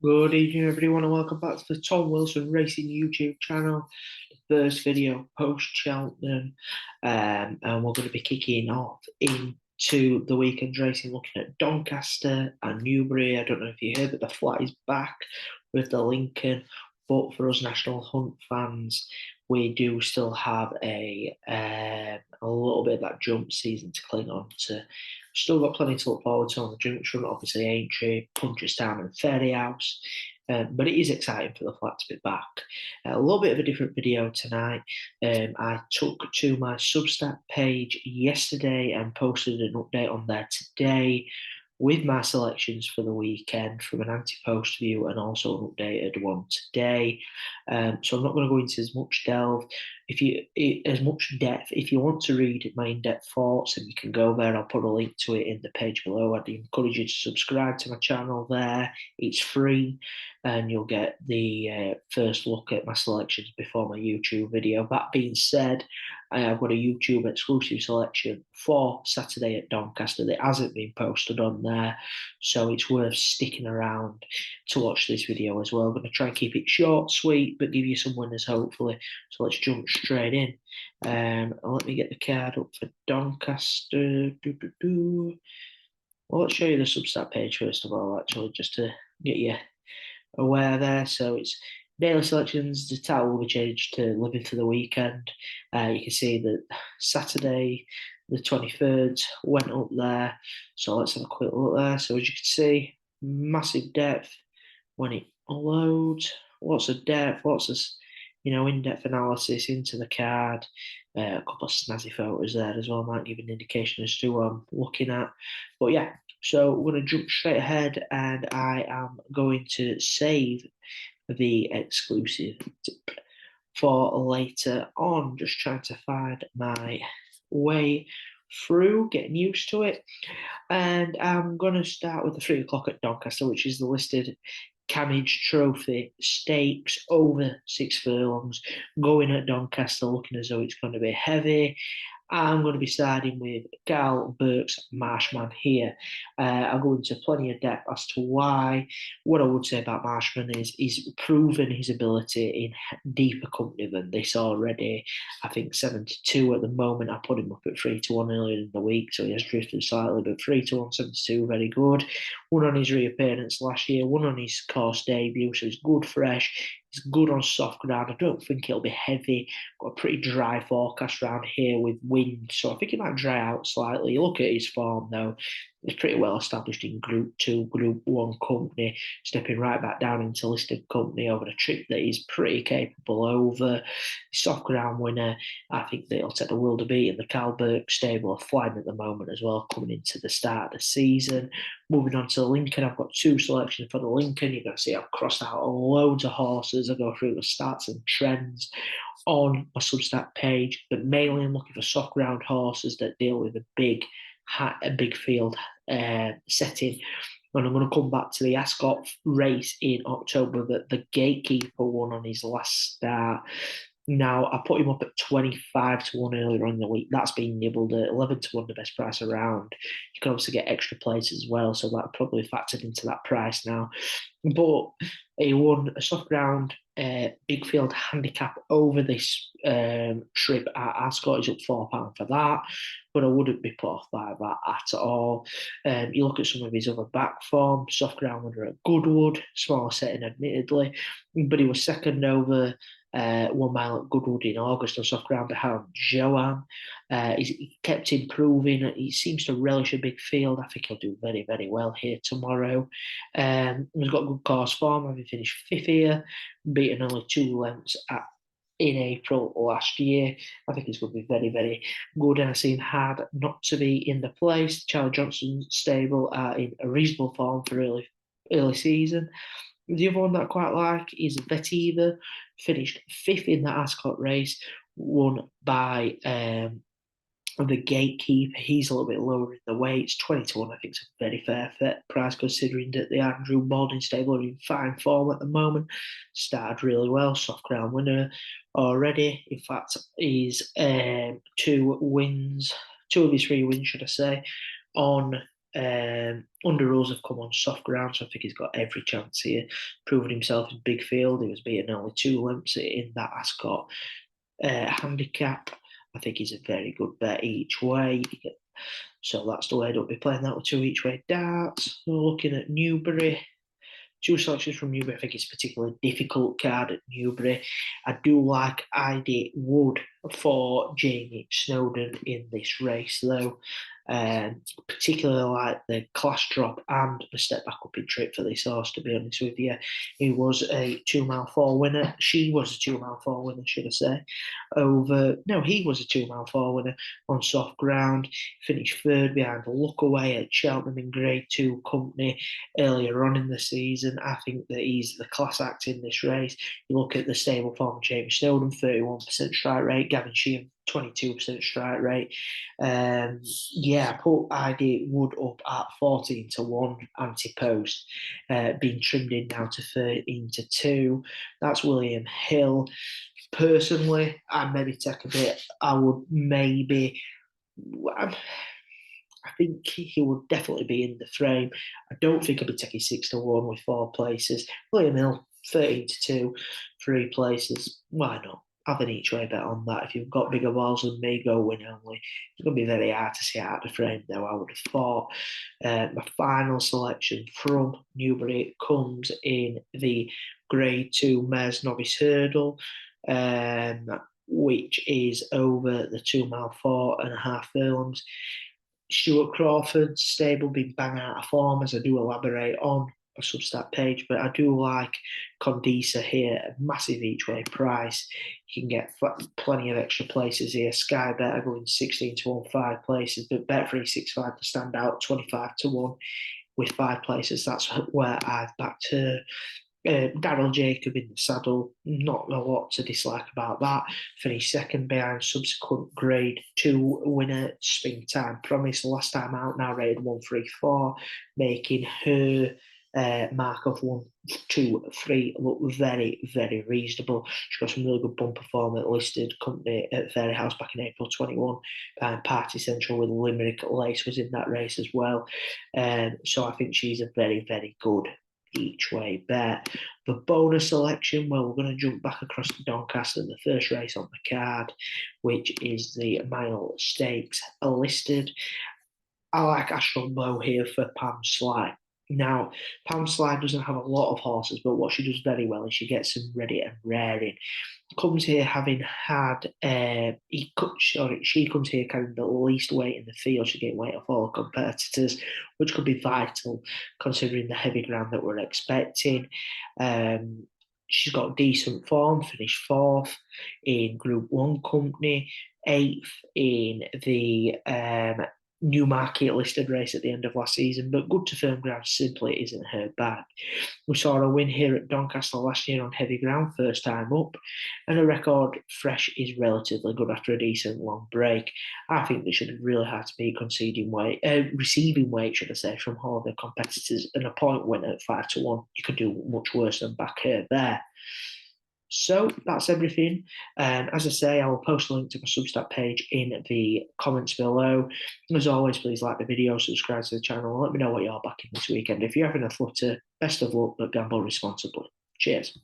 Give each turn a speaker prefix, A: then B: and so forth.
A: Good evening, everyone, and welcome back to the Tom Wilson Racing YouTube channel. First video post Cheltenham, and we're going to be kicking off into the weekend racing, looking at Doncaster and Newbury. I don't know if you heard, but the flat is back with the Lincoln. But for us National Hunt fans, we do still have a little bit of that jump season to cling on to. Still got plenty to look forward to on the junction. Obviously, Aintree, Punchestown, and Fairyhouse. But it is exciting for the flat to be back. A little bit of a different video tonight. I took to my Substack page yesterday and posted an update on there today with my selections for the weekend from an anti-post view and also an updated one today. So I'm not going to go into as much as much depth. If you want to read my in-depth thoughts, and you can go there, I'll put a link to it in the page below. I'd encourage you to subscribe to my channel there. It's free, and you'll get the first look at my selections before my YouTube video. That being said, I have got a YouTube exclusive selection for Saturday at Doncaster that hasn't been posted on there, so it's worth sticking around to watch this video as well. I'm going to try and keep it short, sweet, but give you some winners hopefully. So let's jump straight in. Let me get the card up for Doncaster. Well, let's show you the Substack page first of all, actually, just to get you aware there. So it's daily selections. The title will be changed to Living for the Weekend. You can see that Saturday, the 23rd, went up there. So let's have a quick look there. So as you can see, massive depth when it loads. Lots of depth, lots of in-depth analysis into the card. A couple of snazzy photos there as well might give an indication as to what I'm looking at. But yeah, so we're going to jump straight ahead, and I am going to save the exclusive for later on. Just trying to find my way through, getting used to it. And I'm going to start with the 3 o'clock at Doncaster, which is the listed Camage Trophy Stakes over 6 furlongs. Going at Doncaster, looking as though it's going to be heavy. I'm going to be starting with Gal Burke's Marshman here. I'll go into plenty of depth as to why. What I would say about Marshman is he's proven his ability in deeper company than this already. I think 72 at the moment. I put him up at 3-1 earlier in the week, so he has drifted slightly, but 3-1, 72, very good. Won on his reappearance last year, won on his course debut, so he's good fresh. He's good on soft ground. I don't think it'll be heavy. Got a pretty dry forecast around here with wind, so I think it might dry out slightly. Look at his form, though. He's pretty well established in Group 2, Group 1 company, stepping right back down into listed company over a trip that he's pretty capable over. Soft ground winner. I think that he'll take the world of beat in the Cal Burke stable of flying at the moment as well, coming into the start of the season. Moving on to the Lincoln, I've got 2 selections for the Lincoln. You're going to see I've crossed out loads of horses. I go through the stats and trends on my Substack page, but mainly I'm looking for soft ground horses that deal with a big field setting. And I'm going to come back to the Ascot race in October that the Gatekeeper won on his last start. Now, I put him up at 25-1 earlier on in the week. That's been nibbled at 11-1, the best price around. You can obviously get extra places as well, so that probably factored into that price now. But he won a soft ground big field handicap over this trip at Ascot. He's up £4 for that, but I wouldn't be put off by that at all. You look at some of his other back form, soft ground winner at Goodwood, smaller setting admittedly, but he was second over 1 mile at Goodwood in August on soft ground behind Joanne. He kept improving. He seems to relish a big field. I think he'll do very, very well here tomorrow. He's got good course form, having finished 5th here, beaten only 2 lengths in April last year. I think he's going to be very, very good, and I seem hard not to be in the place. Charlie Johnson's stable are in a reasonable form for early season. The other one that I quite like is Vetiver, finished 5th in the Ascot race, won by the Gatekeeper. He's a little bit lower in the weights. 20-1, I think, is a very fair price considering that the Andrew Balding stable are in fine form at the moment. Started really well, soft ground winner already. In fact, he's 2 wins, 2 of his 3 wins, should I say, on Under rules have come on soft ground, so I think he's got every chance here. Proven himself in big field. He was beaten only 2 lengths in that Ascot handicap. I think he's a very good bet each way. So that's the way I'd be playing that with 2 each way darts. So looking at Newbury, 2 selections from Newbury. I think it's a particularly difficult card at Newbury. I do like ID Wood for Jamie Snowden in this race, though. Particularly like the class drop and the step back up in trip for this horse, to be honest with you. He was a 2 mile 4 winner. She was a 2 mile 4 winner, should I say. He was a 2 mile 4 winner on soft ground. Finished third behind the look away at Cheltenham in Grade 2 company earlier on in the season. I think that he's the class act in this race. You look at the stable form of Jamie Snowden, 31% strike rate, Gavin Sheehan, 22% strike rate. I put ID Wood up at 14-1 anti-post, being trimmed in now to 13-2. That's William Hill. Personally, I maybe take a bit. I would maybe. I think he would definitely be in the frame. I don't think I'd be taking 6-1 with 4 places. William Hill, 13-2, 3 places. Why not? Have an each way bet on that. If you've got bigger balls than me, go win only. It's going to be very hard to see out of the frame, though, I would have thought. My final selection from Newbury comes in the Grade 2 Mares Novice Hurdle, which is over the 2 mile 4.5 furlongs. Stuart Crawford's stable been bang out of form, as I do elaborate on a Substack page, but I do like Condisa here, a massive each way price. You can get plenty of extra places here. Sky Bet are going 16-1, 5 places, but Bet365 to stand out 25-1 with 5 places. That's where I've backed her. Daryl Jacob in the saddle, not a lot to dislike about that. Finished second behind subsequent Grade 2 winner Springtime Promise. Last time out, now rated 134, making her mark of 1, 2, 3 look very, very reasonable. She got some really good bumper form at listed company at Fairyhouse back in April 21. Party Central with Limerick Lace was in that race as well. So I think she's a very, very good each way bet. The bonus selection, well, we're going to jump back across to Doncaster, the first race on the card, which is the Mile Stakes listed. I like Astral Bow here for Pam Sly. Now, Pam Sly doesn't have a lot of horses, but what she does very well is she gets them ready and raring. Comes here having had she comes here carrying the least weight in the field. She's getting weight off all her competitors, which could be vital considering the heavy ground that we're expecting. She's got decent form, finished 4th in Group 1 company, 8th in the Newmarket listed race at the end of last season, but good to firm ground simply isn't her bag. We saw a win here at Doncaster last year on heavy ground, first time up, and a record fresh is relatively good after a decent long break. I think they should have really had to be receiving weight, should I say, from all of their competitors, and a point win at 5-1. You could do much worse than back her there. So that's everything. As I say, I will post a link to my Substack page in the comments below. As always, please like the video, subscribe to the channel, and let me know what you're backing this weekend. If you're having a flutter, best of luck, but gamble responsibly. Cheers.